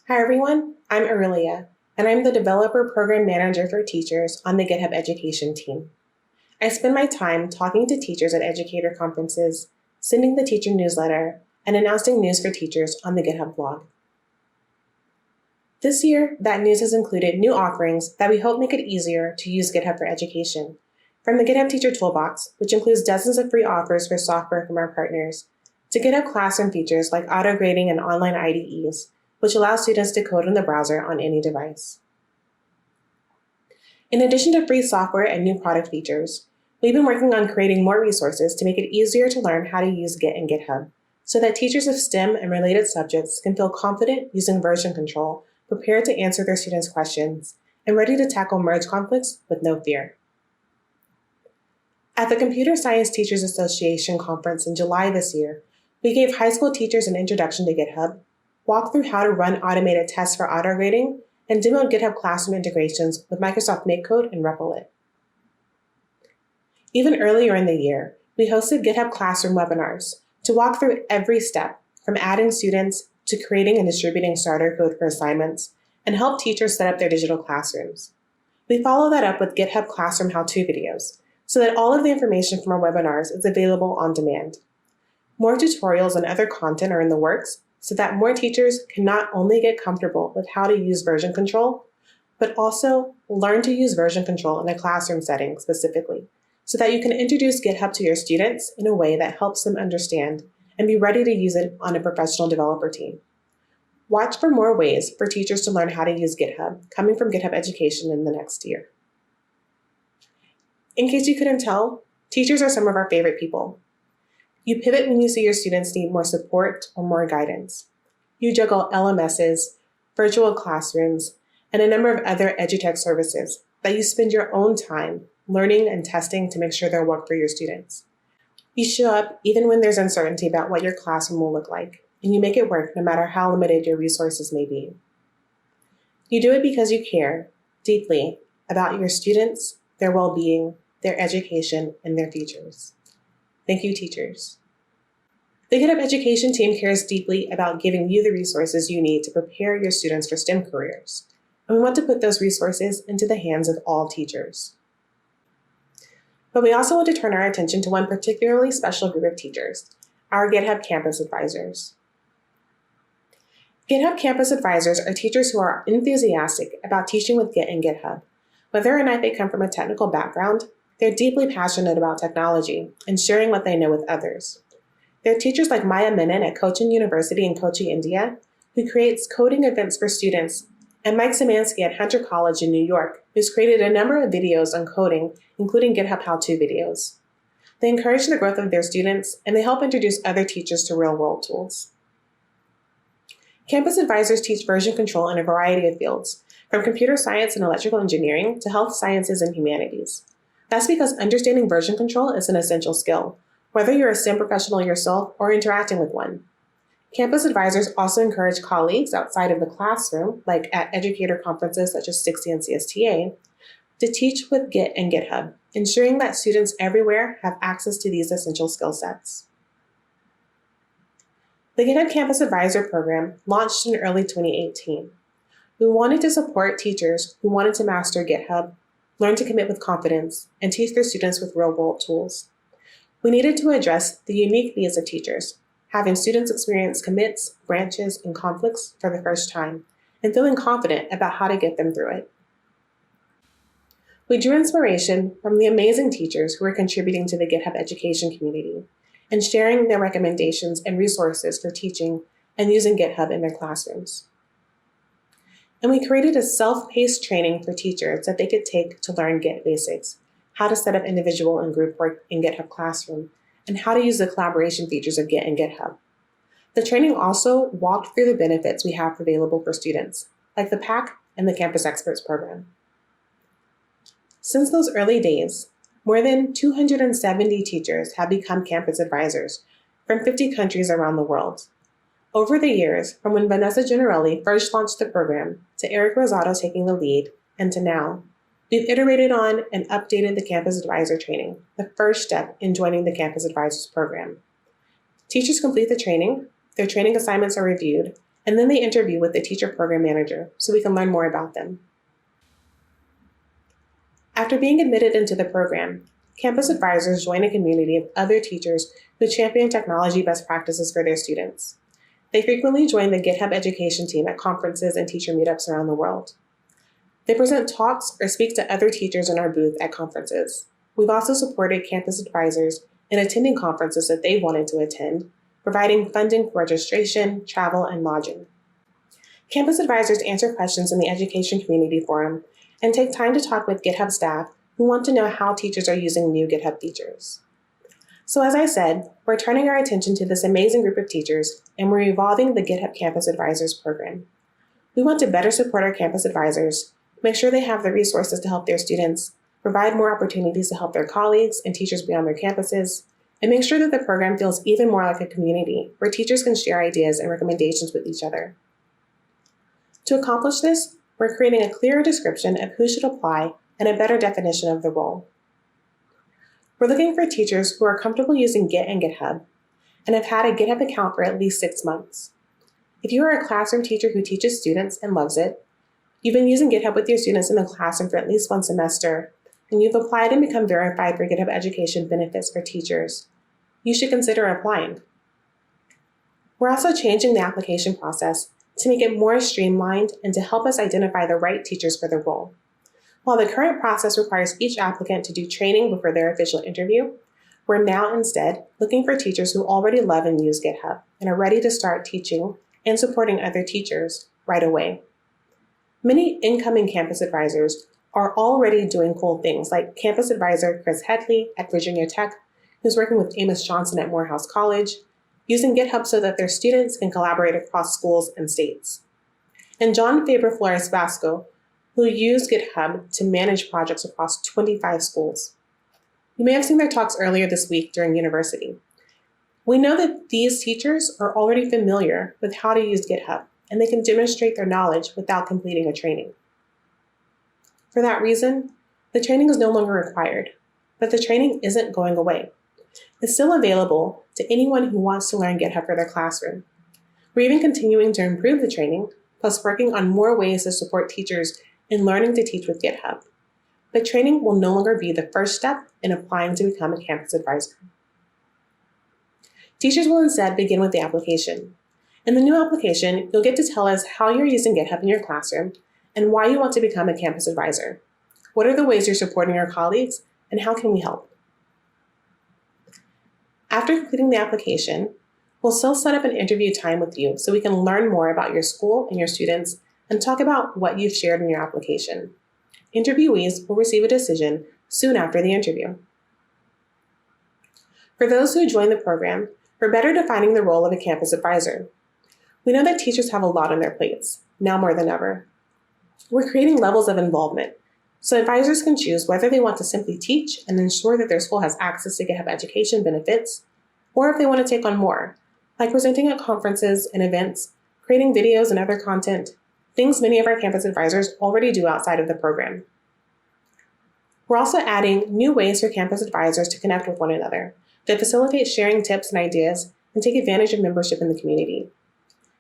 Hi everyone, I'm Arelia, and I'm the Developer Program Manager for Teachers on the GitHub Education team. I spend my time talking to teachers at educator conferences, sending the teacher newsletter, and announcing news for teachers on the GitHub blog. This year, that news has included new offerings that we hope make it easier to use GitHub for education, from the GitHub Teacher Toolbox, which includes dozens of free offers for software from our partners, to GitHub Classroom features like auto-grading and online IDEs, which allows students to code in the browser on any device. In addition to free software and new product features, we've been working on creating more resources to make it easier to learn how to use Git and GitHub, so that teachers of STEM and related subjects can feel confident using version control, prepared to answer their students' questions, and ready to tackle merge conflicts with no fear. At the Computer Science Teachers Association conference in July this year, we gave high school teachers an introduction to GitHub, walked through how to run automated tests for auto-grading, and demoed GitHub Classroom integrations with Microsoft MakeCode and Replit. Even earlier in the year, we hosted GitHub Classroom webinars to walk through every step, from adding students to creating and distributing starter code for assignments, and help teachers set up their digital classrooms. We follow that up with GitHub Classroom how-to videos, so that all of the information from our webinars is available on demand. More tutorials and other content are in the works, so that more teachers can not only get comfortable with how to use version control, but also learn to use version control in a classroom setting specifically, so that you can introduce GitHub to your students in a way that helps them understand and be ready to use it on a professional developer team. Watch for more ways for teachers to learn how to use GitHub coming from GitHub Education in the next year. In case you couldn't tell, teachers are some of our favorite people. You pivot when you see your students need more support or more guidance. You juggle LMSs, virtual classrooms, and a number of other edutech services that you spend your own time learning and testing to make sure they'll work for your students. You show up even when there's uncertainty about what your classroom will look like, and you make it work no matter how limited your resources may be. You do it because you care deeply about your students, their well-being, their education, and their futures. Thank you, teachers. The GitHub Education team cares deeply about giving you the resources you need to prepare your students for STEM careers, and we want to put those resources into the hands of all teachers. But we also want to turn our attention to one particularly special group of teachers, our GitHub Campus Advisors. GitHub Campus Advisors are teachers who are enthusiastic about teaching with Git and GitHub. Whether or not they come from a technical background, they're deeply passionate about technology and sharing what they know with others. They're teachers like Maya Menon at Cochin University in Kochi, India, who creates coding events for students, and Mike Szymanski at Hunter College in New York, who's created a number of videos on coding, including GitHub how-to videos. They encourage the growth of their students, and they help introduce other teachers to real-world tools. Campus Advisors teach version control in a variety of fields, from computer science and electrical engineering to health sciences and humanities. That's because understanding version control is an essential skill, whether you're a STEM professional yourself or interacting with one. Campus Advisors also encourage colleagues outside of the classroom, like at educator conferences such as 60 and CSTA, to teach with Git and GitHub, ensuring that students everywhere have access to these essential skill sets. The GitHub Campus Advisor program launched in early 2018. We wanted to support teachers who wanted to master GitHub, learn to commit with confidence, and teach their students with real-world tools. We needed to address the unique needs of teachers, having students experience commits, branches, and conflicts for the first time, and feeling confident about how to get them through it. We drew inspiration from the amazing teachers who are contributing to the GitHub education community and sharing their recommendations and resources for teaching and using GitHub in their classrooms. And we created a self-paced training for teachers that they could take to learn Git basics, how to set up individual and group work in GitHub Classroom, and how to use the collaboration features of Git and GitHub. The training also walked through the benefits we have available for students, like the PAC and the Campus Experts program. Since those early days, more than 270 teachers have become campus advisors from 50 countries around the world. Over the years, from when Vanessa Gennarelli first launched the program, to Eric Rosado taking the lead, and to now, we've iterated on and updated the Campus Advisor training, the first step in joining the Campus Advisors program. Teachers complete the training, their training assignments are reviewed, and then they interview with the teacher program manager so we can learn more about them. After being admitted into the program, campus advisors join a community of other teachers who champion technology best practices for their students. They frequently join the GitHub education team at conferences and teacher meetups around the world. They present talks or speak to other teachers in our booth at conferences. We've also supported campus advisors in attending conferences that they wanted to attend, providing funding for registration, travel, and lodging. Campus advisors answer questions in the education community forum and take time to talk with GitHub staff who want to know how teachers are using new GitHub features. So as I said, we're turning our attention to this amazing group of teachers, and we're evolving the GitHub Campus Advisors program. We want to better support our campus advisors, make sure they have the resources to help their students, provide more opportunities to help their colleagues and teachers beyond their campuses, and make sure that the program feels even more like a community where teachers can share ideas and recommendations with each other. To accomplish this, we're creating a clearer description of who should apply and a better definition of the role. We're looking for teachers who are comfortable using Git and GitHub and have had a GitHub account for at least 6 months. If you are a classroom teacher who teaches students and loves it, you've been using GitHub with your students in the classroom for at least 1 semester, and you've applied and become verified for GitHub education benefits for teachers, you should consider applying. We're also changing the application process to make it more streamlined and to help us identify the right teachers for the role. While the current process requires each applicant to do training before their official interview, we're now instead looking for teachers who already love and use GitHub and are ready to start teaching and supporting other teachers right away. Many incoming campus advisors are already doing cool things, like campus advisor Chris Headley at Virginia Tech, who's working with Amos Johnson at Morehouse College, using GitHub so that their students can collaborate across schools and states. And John Faber Flores Vasco, who used GitHub to manage projects across 25 schools. You may have seen their talks earlier this week during university. We know that these teachers are already familiar with how to use GitHub, and they can demonstrate their knowledge without completing a training. For that reason, the training is no longer required, but the training isn't going away. It's still available to anyone who wants to learn GitHub for their classroom. We're even continuing to improve the training, plus working on more ways to support teachers in learning to teach with GitHub. But training will no longer be the first step in applying to become a campus advisor. Teachers will instead begin with the application. In the new application, you'll get to tell us how you're using GitHub in your classroom and why you want to become a campus advisor. What are the ways you're supporting your colleagues, and how can we help? After completing the application, we'll still set up an interview time with you so we can learn more about your school and your students and talk about what you've shared in your application. Interviewees will receive a decision soon after the interview. For those who join the program, we're better defining the role of a campus advisor. We know that teachers have a lot on their plates, now more than ever. We're creating levels of involvement, so advisors can choose whether they want to simply teach and ensure that their school has access to GitHub education benefits, or if they want to take on more, like presenting at conferences and events, creating videos and other content, things many of our campus advisors already do outside of the program. We're also adding new ways for campus advisors to connect with one another, to facilitate sharing tips and ideas, and take advantage of membership in the community.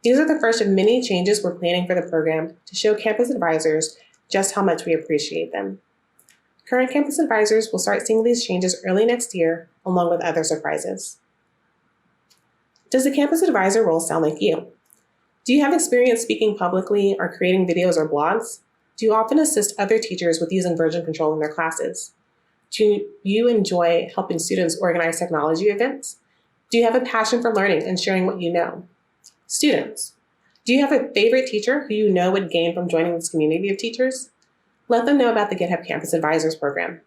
These are the first of many changes we're planning for the program to show campus advisors just how much we appreciate them. Current campus advisors will start seeing these changes early next year, along with other surprises. Does the campus advisor role sound like you? Do you have experience speaking publicly or creating videos or blogs? Do you often assist other teachers with using version control in their classes? Do you enjoy helping students organize technology events? Do you have a passion for learning and sharing what you know? Students, do you have a favorite teacher who you know would gain from joining this community of teachers? Let them know about the GitHub Campus Advisors program.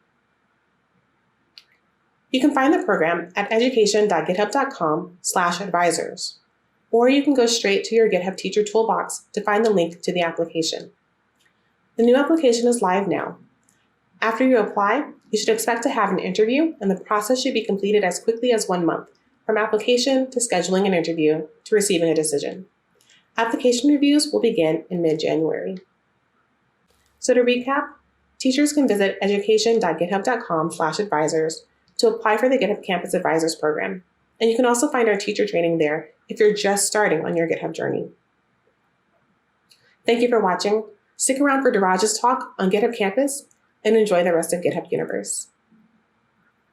You can find the program at education.github.com/advisors, or you can go straight to your GitHub teacher toolbox to find the link to the application. The new application is live now. After you apply, you should expect to have an interview, and the process should be completed as quickly as 1 month, from application to scheduling an interview to receiving a decision. Application reviews will begin in mid-January. So to recap, teachers can visit education.github.com/advisors to apply for the GitHub Campus Advisors program, and you can also find our teacher training there if you're just starting on your GitHub journey. Thank you for watching. Stick around for Diraj's talk on GitHub Campus and enjoy the rest of GitHub Universe.